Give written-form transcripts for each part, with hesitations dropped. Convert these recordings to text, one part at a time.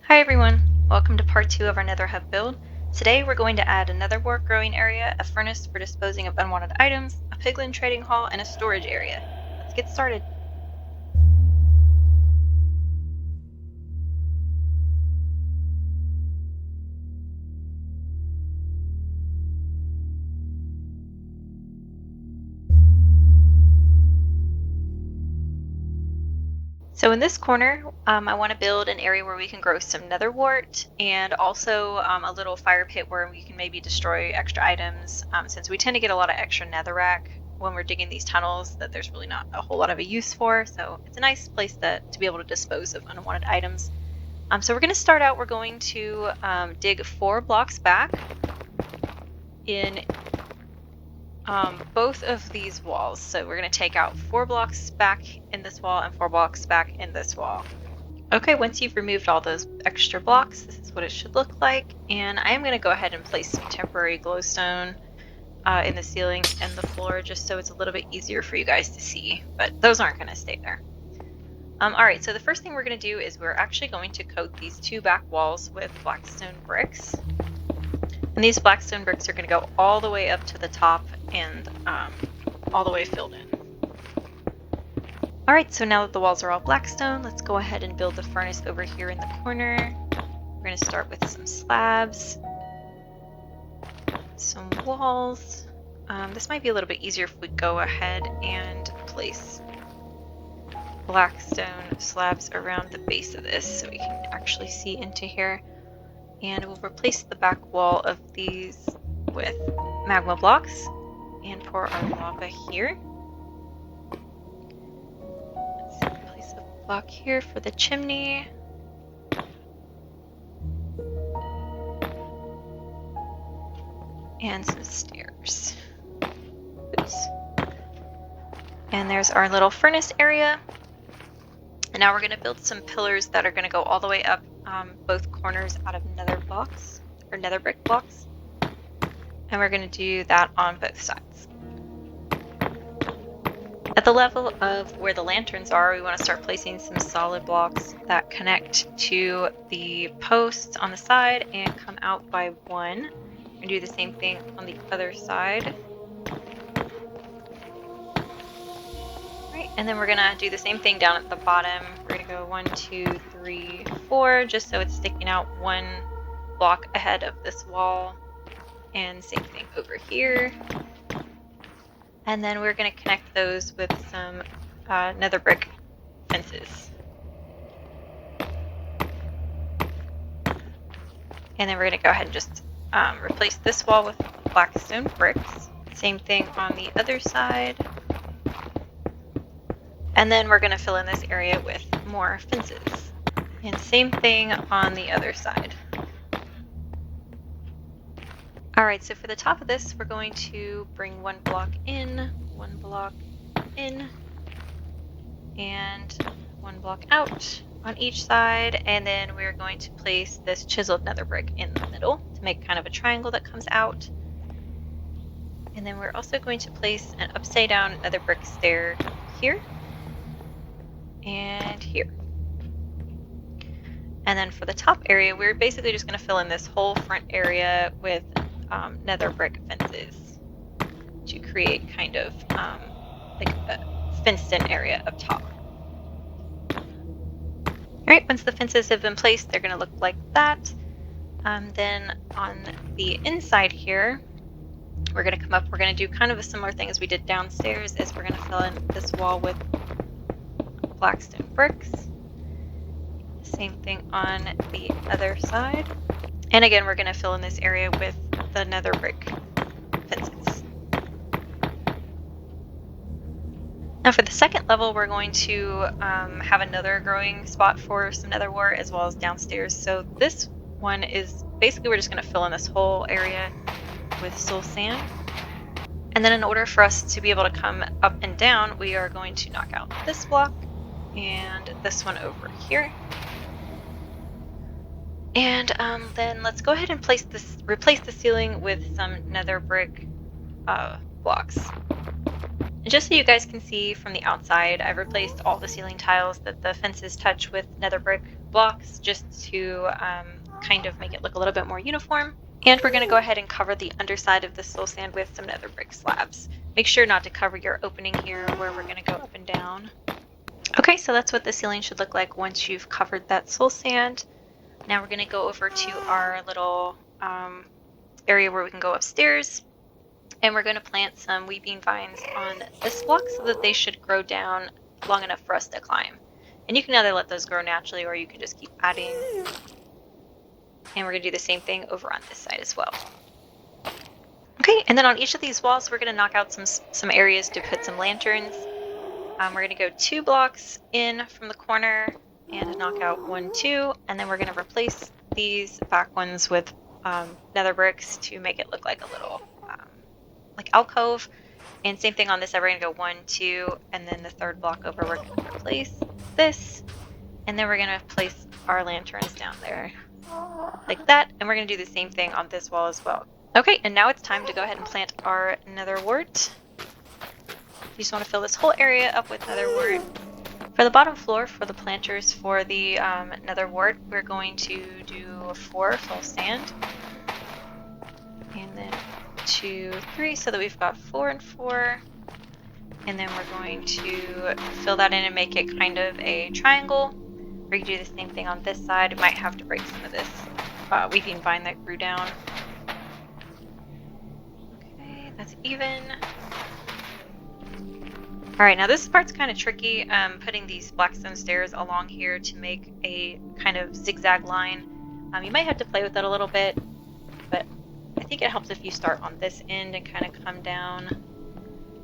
Hi everyone, welcome to part 2 of our Nether Hub build. Today we're going to add a Netherwart growing area, a furnace for disposing of unwanted items, a Piglin trading hall, and a storage area. Let's get started. So in this corner, I want to build an area where we can grow some Netherwart and also a little fire pit where we can maybe destroy extra items since we tend to get a lot of extra netherrack when we're digging these tunnels that there's really not a whole lot of a use for. So it's a nice place to be able to dispose of unwanted items. So we're going to start out, we're going to dig 4 blocks back in both of these walls. So we're going to take out 4 blocks back in this wall and 4 blocks back in this wall. Okay, once you've removed all those extra blocks, this is what it should look like. And I am going to go ahead and place some temporary glowstone in the ceiling and the floor just so it's a little bit easier for you guys to see, but those aren't going to stay there. Alright, so the first thing we're going to do is we're actually going to coat these 2 back walls with blackstone bricks. And these blackstone bricks are going to go all the way up to the top and all the way filled in. Alright, so now that the walls are all blackstone, let's go ahead and build the furnace over here in the corner. We're going to start with some slabs, some walls. This might be a little bit easier if we go ahead and place blackstone slabs around the base of this so we can actually see into here. And we'll replace the back wall of these with magma blocks and pour our lava here. Let's place a block here for the chimney. And some stairs. Oops. And there's our little furnace area. And now we're going to build some pillars that are going to go all the way up both corners out of nether blocks, or nether brick blocks. And we're going to do that on both sides. At the level of where the lanterns are, we want to start placing some solid blocks that connect to the posts on the side and come out by 1. And do the same thing on the other side. Right, and then we're gonna do the same thing down at the bottom. We're gonna go 1, 2, 3, 4, just so it's sticking out 1 block ahead of this wall. And same thing over here. And then we're gonna connect those with some nether brick fences. And then we're gonna go ahead and just replace this wall with blackstone bricks. Same thing on the other side. And then we're going to fill in this area with more fences. And same thing on the other side. Alright, so for the top of this, we're going to bring 1 block in, 1 block in, and 1 block out on each side. And then we're going to place this chiseled nether brick in the middle to make kind of a triangle that comes out. And then we're also going to place an upside down nether brick stair here. And here. And then for the top area, we're basically just going to fill in this whole front area with nether brick fences to create kind of like a fenced in area up top. Alright, once the fences have been placed, they're going to look like that. Then on the inside here, we're going to come up, we're going to do kind of a similar thing as we did downstairs, is we're going to fill in this wall with blackstone bricks. Same thing on the other side. And again, we're going to fill in this area with the nether brick fences. Now for the second level, we're going to have another growing spot for some netherwart as well as downstairs. So this one is basically we're just going to fill in this whole area with soul sand. And then in order for us to be able to come up and down, we are going to knock out this block and this one over here. And then let's go ahead and replace the ceiling with some nether brick blocks. And just so you guys can see from the outside, I've replaced all the ceiling tiles that the fences touch with nether brick blocks just to kind of make it look a little bit more uniform. And we're going to go ahead and cover the underside of the soul sand with some nether brick slabs. Make sure not to cover your opening here where we're going to go up and down. Okay, so that's what the ceiling should look like once you've covered that soul sand. Now we're going to go over to our little area where we can go upstairs. And we're going to plant some weeping vines on this block so that they should grow down long enough for us to climb. And you can either let those grow naturally or you can just keep adding. And we're going to do the same thing over on this side as well. Okay, and then on each of these walls, we're going to knock out some areas to put some lanterns. We're going to go 2 blocks in from the corner and knock out 1, 2, and then we're going to replace these back ones with nether bricks to make it look like a little like alcove. And same thing on this side, we're going to go 1, 2, and then the 3rd block over, we're going to replace this, and then we're going to place our lanterns down there like that, and we're going to do the same thing on this wall as well. Okay, and now it's time to go ahead and plant our Netherwart. You just want to fill this whole area up with Netherwart. For the bottom floor, for the planters for the Netherwart, we're going to do 4 full sand, and then 2, 3, so that we've got 4 and 4. And then we're going to fill that in and make it kind of a triangle. We're going to do the same thing on this side. We might have to break some of this weeping vine that grew down. Okay, that's even. Alright, now this part's kind of tricky, putting these blackstone stairs along here to make a kind of zigzag line. You might have to play with it a little bit, but I think it helps if you start on this end and kind of come down.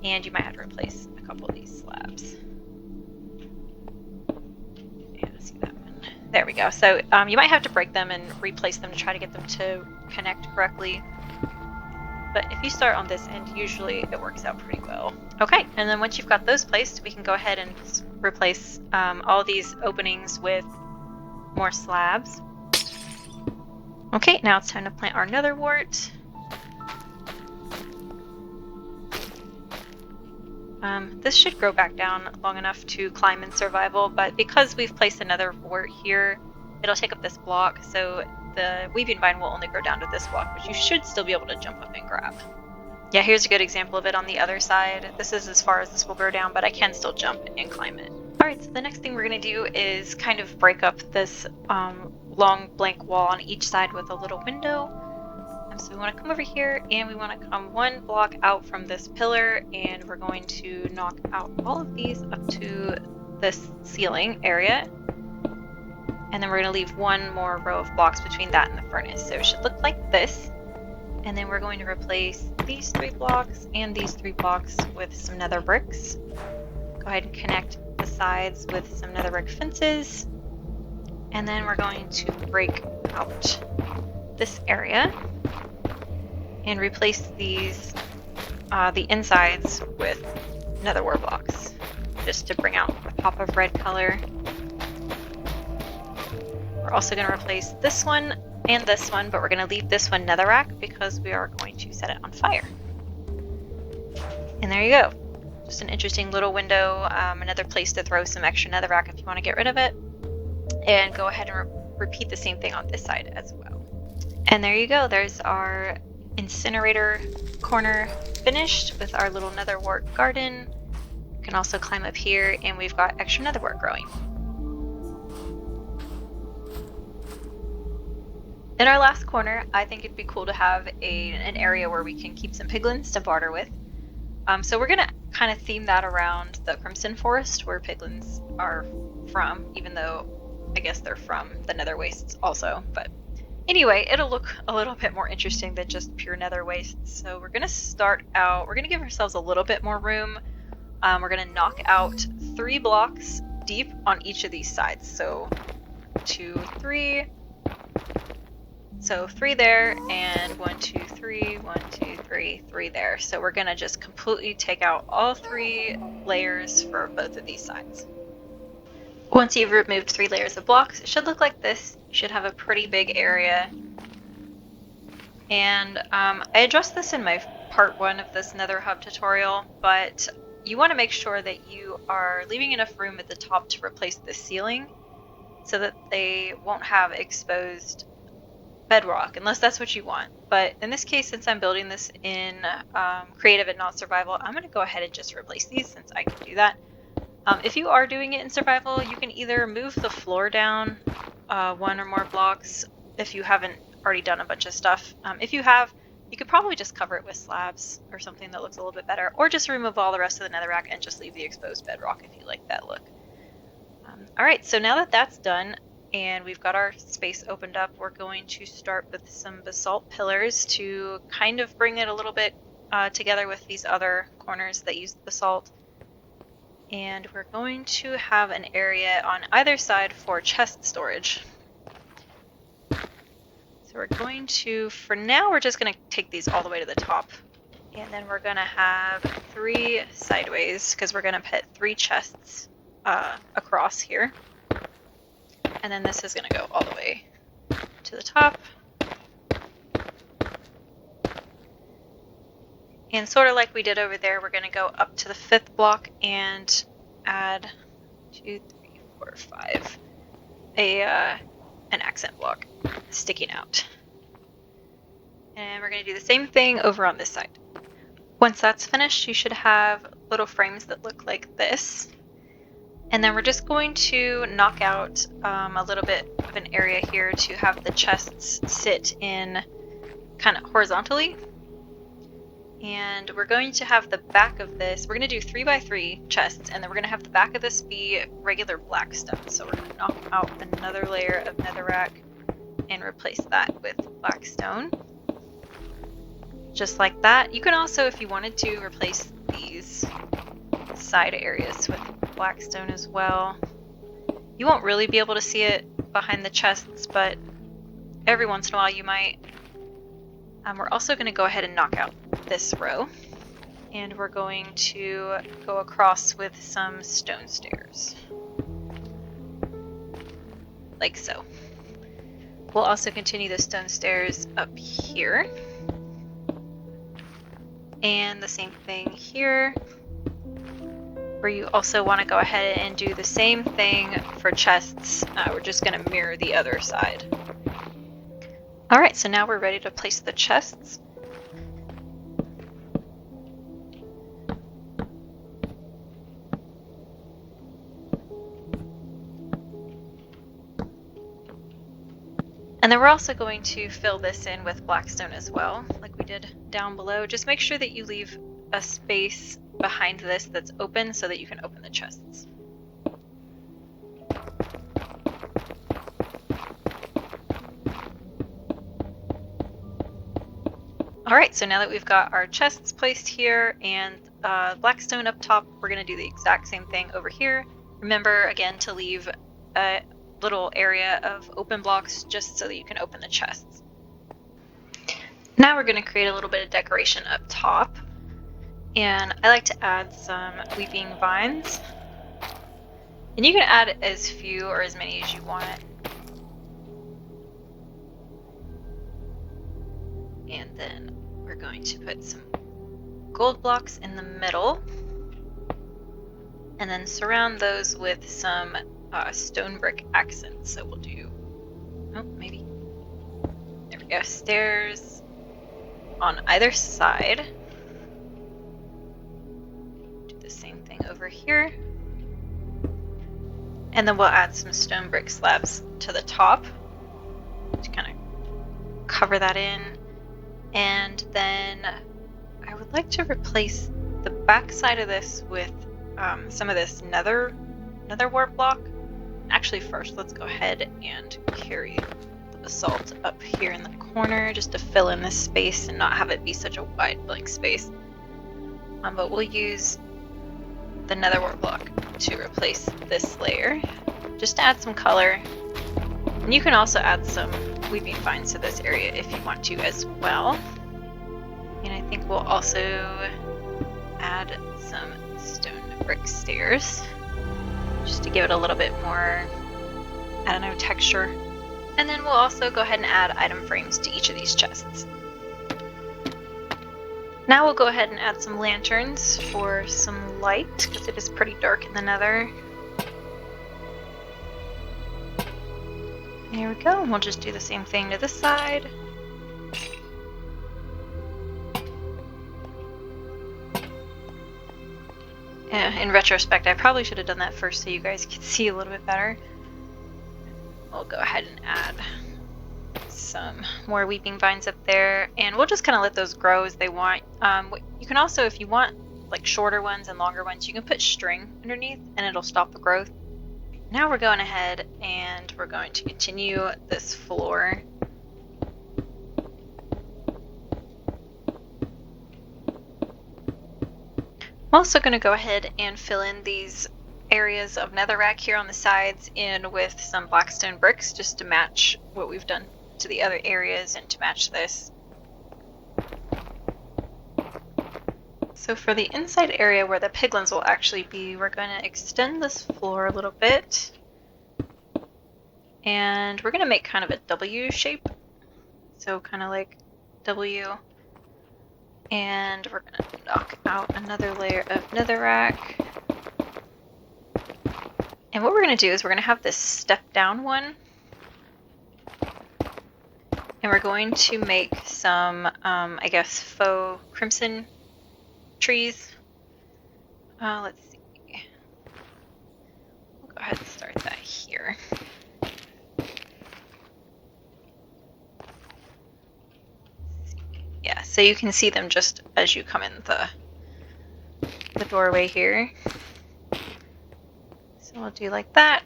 And you might have to replace a couple of these slabs. Yeah, see that one. There we go. So you might have to break them and replace them to try to get them to connect correctly. But if you start on this end, usually it works out pretty well. Okay, and then once you've got those placed, we can go ahead and replace all these openings with more slabs. Okay, now it's time to plant our Netherwart. This should grow back down long enough to climb in survival, but because we've placed another wart here, it'll take up this block, so the weaving vine will only grow down to this block, which you should still be able to jump up and grab. Yeah, here's a good example of it on the other side. This is as far as this will grow down, but I can still jump and climb it. Alright, so the next thing we're going to do is kind of break up this long blank wall on each side with a little window. So we want to come over here and we want to come 1 block out from this pillar, and we're going to knock out all of these up to this ceiling area. And then we're going to leave 1 more row of blocks between that and the furnace. So it should look like this. And then we're going to replace these 3 blocks and these 3 blocks with some nether bricks. Go ahead and connect the sides with some nether brick fences. And then we're going to break out this area and replace these, the insides with Netherwart blocks, just to bring out a pop of red color. We're also going to replace this one and this one, but we're going to leave this one netherrack because we are going to set it on fire. And there you go. Just an interesting little window, another place to throw some extra netherrack if you want to get rid of it. And go ahead and repeat the same thing on this side as well. And there you go. There's our incinerator corner finished with our little Netherwart garden. You can also climb up here and we've got extra Netherwart growing. In our last corner, I think it'd be cool to have an area where we can keep some piglins to barter with. So we're going to kind of theme that around the Crimson Forest where piglins are from, even though I guess they're from the Nether Wastes also, but anyway, it'll look a little bit more interesting than just pure Nether Wastes. So we're going to start out, we're going to give ourselves a little bit more room. We're going to knock out 3 blocks deep on each of these sides. So 2, 3. So 3 there, and 1, 2, 3, 1, 2, 3, 3 there. So we're going to just completely take out all 3 layers for both of these sides. Once you've removed 3 layers of blocks, it should look like this. You should have a pretty big area. And I addressed this in my part 1 of this Nether Hub tutorial, but you want to make sure that you are leaving enough room at the top to replace the ceiling. so that they won't have exposed bedrock, unless that's what you want. But in this case, since I'm building this in creative and not survival, I'm going to go ahead and just replace these since I can do that. If you are doing it in survival, you can either move the floor down 1 or more blocks if you haven't already done a bunch of stuff. If you have, you could probably just cover it with slabs or something that looks a little bit better, or just remove all the rest of the netherrack and just leave the exposed bedrock if you like that look. Alright, so now that that's done and we've got our space opened up, we're going to start with some basalt pillars to kind of bring it a little bit together with these other corners that use basalt. And we're going to have an area on either side for chest storage. So we're going to, for now, we're just going to take these all the way to the top. And then we're going to have 3 sideways, because we're going to put 3 chests across here. And then this is going to go all the way to the top. And sort of like we did over there, we're going to go up to the 5th block and add 2, 3, 4, 5, an accent block sticking out. And we're going to do the same thing over on this side. Once that's finished, you should have little frames that look like this. And then we're just going to knock out a little bit of an area here to have the chests sit in kind of horizontally. And we're going to have the back of this, we're going to do 3x3 chests, and then we're going to have the back of this be regular black stone. So we're going to knock out another layer of netherrack and replace that with black stone. Just like that. You can also, if you wanted to, replace these side areas with black stone as well. You won't really be able to see it behind the chests, but every once in a while you might. We're also going to go ahead and knock out this row, and we're going to go across with some stone stairs, like so. We'll also continue the stone stairs up here, and the same thing here, where you also want to go ahead and do the same thing for chests. We're just going to mirror the other side. Alright, so now we're ready to place the chests. And then we're also going to fill this in with blackstone as well, like we did down below. Just make sure that you leave a space behind this that's open so that you can open the chests. Alright, so now that we've got our chests placed here and blackstone up top, we're going to do the exact same thing over here. Remember, again, to leave a little area of open blocks just so that you can open the chests. Now we're going to create a little bit of decoration up top. And I like to add some weeping vines. And you can add as few or as many as you want. And then we're going to put some gold blocks in the middle, and then surround those with some stone brick accents. So we'll do, oh, maybe, there we go, stairs on either side. Do the same thing over here. And then we'll add some stone brick slabs to the top to kind of cover that in. And then I would like to replace the back side of this with some of this Netherwart block. Actually, first, let's go ahead and carry the basalt up here in the corner just to fill in this space and not have it be such a wide blank space. But we'll use the Netherwart block to replace this layer, just to add some color. And you can also add some weeping vines to this area if you want to as well. And I think we'll also add some stone brick stairs just to give it a little bit more, I don't know, texture. And then we'll also go ahead and add item frames to each of these chests. Now we'll go ahead and add some lanterns for some light, because it is pretty dark in the nether. There we go. We'll just do the same thing to this side. In retrospect, I probably should have done that first so you guys could see a little bit better. We'll go ahead and add some more weeping vines up there, and we'll just kind of let those grow as they want. You can also, if you want like shorter ones and longer ones, you can put string underneath and it'll stop the growth. Now we're going ahead and we're going to continue this floor. I'm also going to go ahead and fill in these areas of netherrack here on the sides in with some blackstone bricks just to match what we've done to the other areas and to match this. So for the inside area where the piglins will actually be, we're going to extend this floor a little bit. And we're going to make kind of a W shape. So kind of like W. And we're going to knock out another layer of netherrack. And what we're going to do is we're going to have this step down one. And we're going to make some, I guess, faux crimson trees. Let's see. We'll go ahead and start that here. Yeah, so you can see them just as you come in the doorway here. So we'll do like that.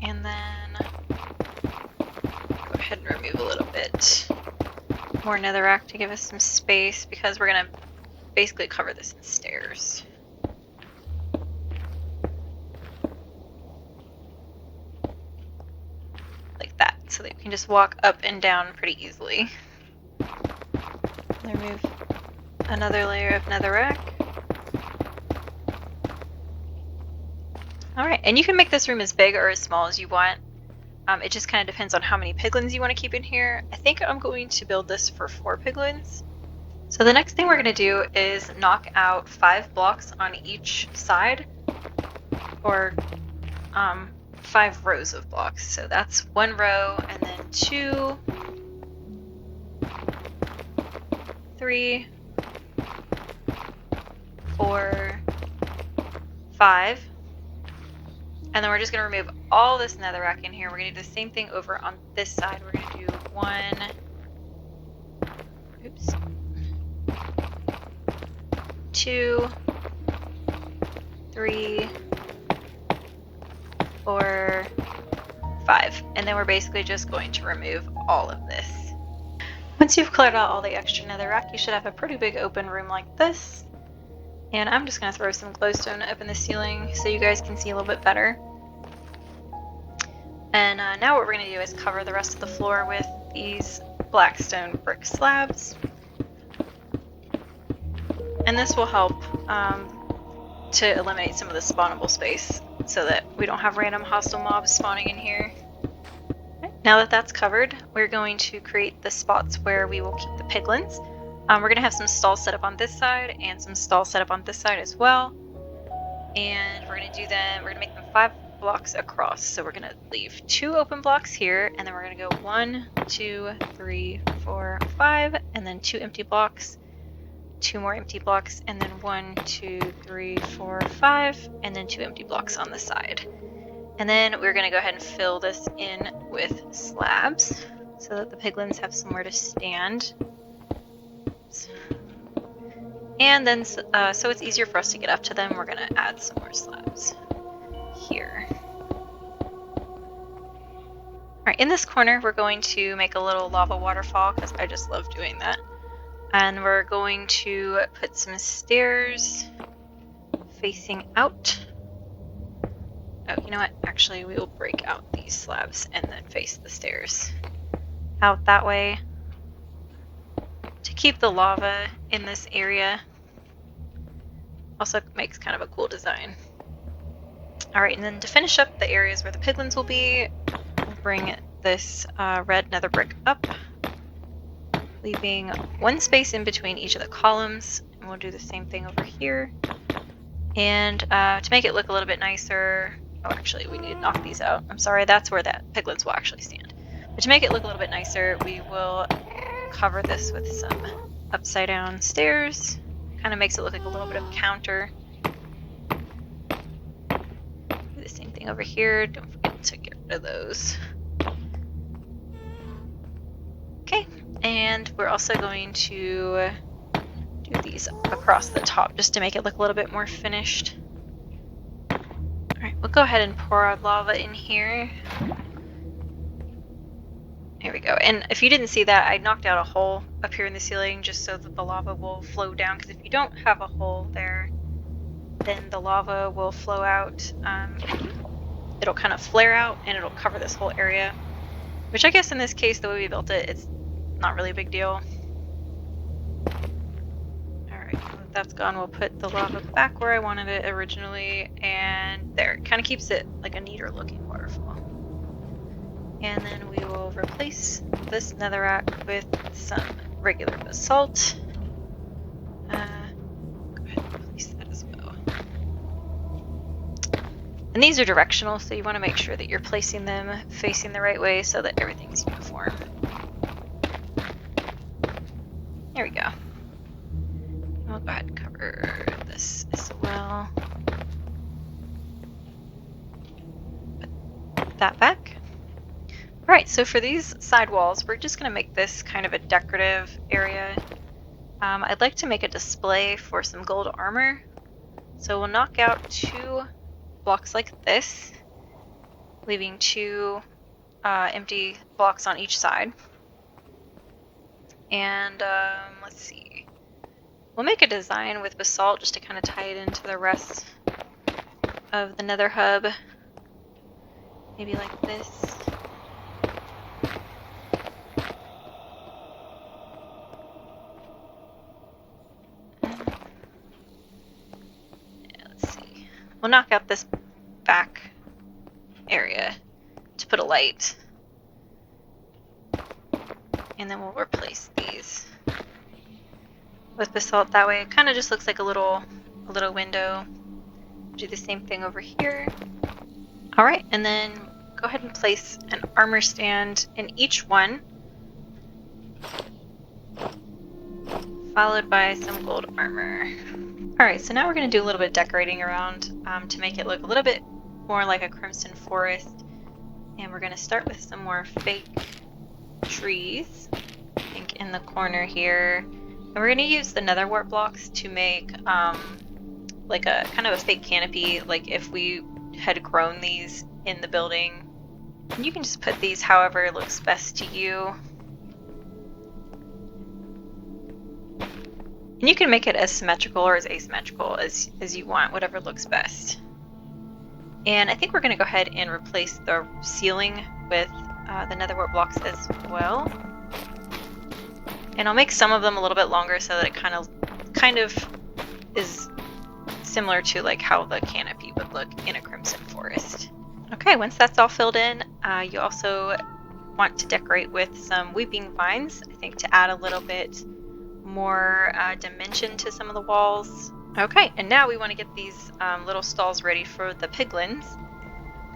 And then go ahead and remove a little bit more netherrack to give us some space because we're going to basically cover this in stairs. Like that, so that you can just walk up and down pretty easily. Remove another layer of netherrack. Alright, and you can make this room as big or as small as you want. It just kind of depends on how many piglins you want to keep in here. I think I'm going to build this for 4 piglins. So the next thing we're going to do is knock out 5 blocks on each side, or 5 rows of blocks. So that's 1 row, and then 2, 3, 4, 5. And then we're just going to remove all this netherrack in here. We're going to do the same thing over on this side. We're going to do 1, oops, 2, 3, 4, 5. And then we're basically just going to remove all of this. Once you've cleared out all the extra netherrack, you should have a pretty big open room like this. And I'm just going to throw some glowstone up in the ceiling so you guys can see a little bit better. And now what we're going to do is cover the rest of the floor with these blackstone brick slabs. And this will help to eliminate some of the spawnable space so that we don't have random hostile mobs spawning in here. Now that that's covered, we're going to create the spots where we will keep the piglins. We're going to have some stalls set up on this side and some stalls set up on this side as well. And we're going to do them, we're going to make them 5 blocks across. So we're going to leave 2 open blocks here, and then we're going to go 1, 2, 3, 4, 5, and then 2 empty blocks, 2 more empty blocks, and then 1, 2, 3, 4, 5, and then 2 empty blocks on the side. And then we're going to go ahead and fill this in with slabs so that the piglins have somewhere to stand. And then, so it's easier for us to get up to them, we're going to add some more slabs here. Alright, in this corner, we're going to make a little lava waterfall because I just love doing that. And we're going to put some stairs facing out. Oh, you know what? Actually, we will break out these slabs and then face the stairs out that way to keep the lava in this area. Also makes kind of a cool design. Alright, and then to finish up the areas where the piglins will be, we'll bring this red nether brick up, leaving 1 space in between each of the columns, and we'll do the same thing over here. And to make it look a little bit nicer, Oh, actually, we need to knock these out. I'm sorry, that's where that piglins will actually stand. But to make it look a little bit nicer, we will cover this with some upside down stairs. Kind of makes it look like a little bit of a counter. Do the same thing over here. Don't forget to get rid of those. Okay, and we're also going to do these across the top just to make it look a little bit more finished. Alright, we'll go ahead and pour our lava in here. There we go. And if you didn't see that, I knocked out a hole up here in the ceiling just so that the lava will flow down, because if you don't have a hole there, then the lava will flow out. It'll kind of flare out and it'll cover this whole area, which I guess in this case, the way we built it, it's not really a big deal. Alright, that's gone. We'll put the lava back where I wanted it originally, and there. It kind of keeps it like a neater looking waterfall. And then we will replace this netherrack with some regular basalt. Go ahead and replace that as well. And these are directional, so you want to make sure that you're placing them facing the right way so that everything's uniform. There we go. We'll go ahead and cover this as well. Put that back. Alright, so for these side walls, we're just going to make this kind of a decorative area. I'd like to make a display for some gold armor. So we'll knock out 2 blocks like this, leaving 2 empty blocks on each side. And let's see. We'll make a design with basalt just to kind of tie it into the rest of the nether hub. Maybe like this. We'll knock out this back area to put a light. And then we'll replace these with basalt. That way it kind of just looks like a little window. Do the same thing over here. Alright, and then go ahead and place an armor stand in each one, followed by some gold armor. Alright, so now we're going to do a little bit of decorating around to make it look a little bit more like a crimson forest. And we're going to start with some more fake trees, I think in the corner here. And we're going to use the Netherwart blocks to make like a kind of a fake canopy, like if we had grown these in the building. And you can just put these however looks best to you. And you can make it as symmetrical or as asymmetrical as you want, whatever looks best. And I think we're going to go ahead and replace the ceiling with the Netherwart blocks as well. And I'll make some of them a little bit longer so that it kind of is similar to like how the canopy would look in a crimson forest. Okay, once that's all filled in, you also want to decorate with some weeping vines, I think, to add a little bit more dimension to some of the walls. Okay, and now we want to get these little stalls ready for the piglins.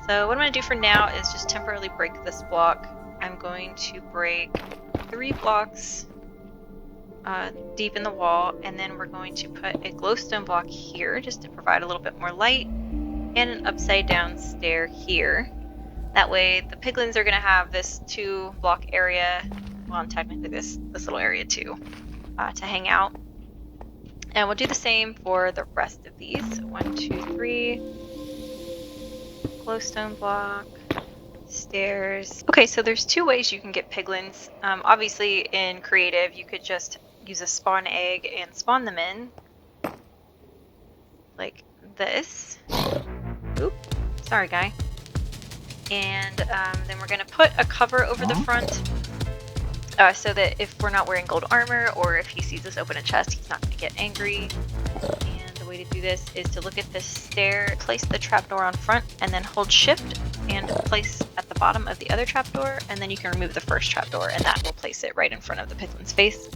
So what I'm going to do for now is just temporarily break this block. I'm going to break 3 blocks deep in the wall, and then we're going to put a glowstone block here just to provide a little bit more light, and an upside down stair here. That way the piglins are going to have this 2 block area, well, and technically this little area too, to hang out. And we'll do the same for the rest of these. 1, 2, 3. Glowstone block. Stairs. Okay, so there's 2 ways you can get piglins. Obviously in creative you could just use a spawn egg and spawn them in. Like this. Oop. Sorry, guy. And then we're going to put a cover over the front. So that if we're not wearing gold armor, or if he sees us open a chest, he's not going to get angry. And the way to do this is to look at this stair, place the trapdoor on front, and then hold shift and place at the bottom of the other trapdoor, and then you can remove the first trapdoor, and that will place it right in front of the piglin's face.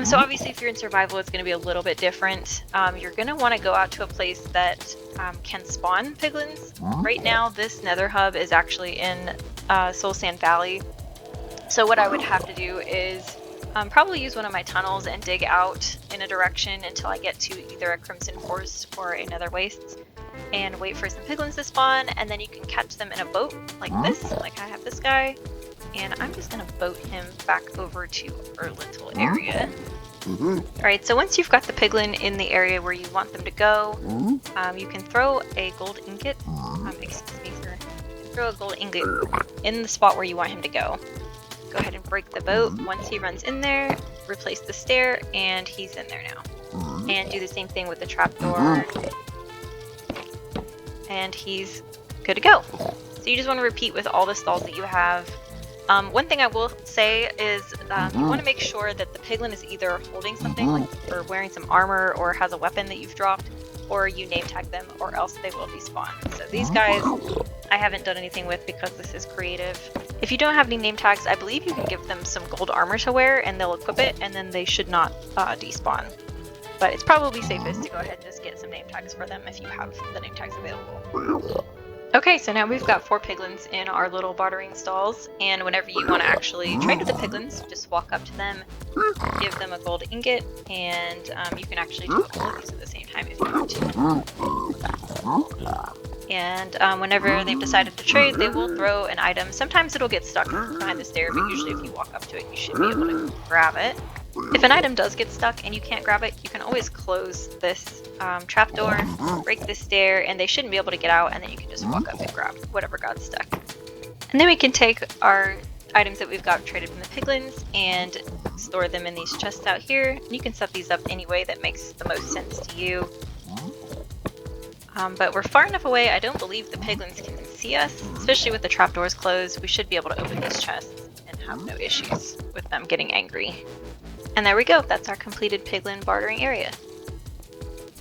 So obviously if you're in survival, it's going to be a little bit different. You're going to want to go out to a place that can spawn piglins. Right now, this nether hub is actually in Soul Sand Valley. So what I would have to do is probably use one of my tunnels and dig out in a direction until I get to either a Crimson Forest or a Nether Wastes, and wait for some piglins to spawn, and then you can catch them in a boat like this, like I have this guy. And I'm just going to boat him back over to our little area. Alright, so once you've got the piglin in the area where you want them to go, you can throw a gold ingot, excuse me sir, throw a gold ingot in the spot where you want him to go. Go ahead and break the boat. Once he runs in there, replace the stair, and he's in there now. And do the same thing with the trapdoor. And he's good to go. So you just want to repeat with all the stalls that you have. One thing I will say is you want to make sure that the piglin is either holding something, like, or wearing some armor, or has a weapon that you've dropped, or you name tag them, or else they will despawn. So these guys I haven't done anything with because this is creative. If you don't have any name tags, I believe you can give them some gold armor to wear and they'll equip it, and then they should not despawn. But it's probably safest to go ahead and just get some name tags for them if you have the name tags available. Okay, so now we've got 4 piglins in our little bartering stalls, and whenever you want to actually trade with the piglins, just walk up to them, give them a gold ingot, and you can actually do all of these at the same time if you want to. And whenever they've decided to trade, they will throw an item. Sometimes it'll get stuck behind the stair, but usually if you walk up to it, you should be able to grab it. If an item does get stuck and you can't grab it, you can always close this trapdoor, break the stair, and they shouldn't be able to get out, and then you can just walk up and grab whatever got stuck. And then we can take our items that we've got traded from the piglins and store them in these chests out here. And you can set these up any way that makes the most sense to you. But we're far enough away, I don't believe the piglins can see us, especially with the trapdoors closed. We should be able to open these chests and have no issues with them getting angry. And there we go, that's our completed piglin bartering area.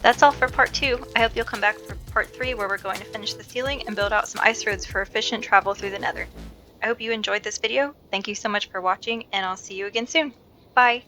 That's all for part 2. I hope you'll come back for part 3, where we're going to finish the ceiling and build out some ice roads for efficient travel through the Nether. I hope you enjoyed this video. Thank you so much for watching, and I'll see you again soon. Bye!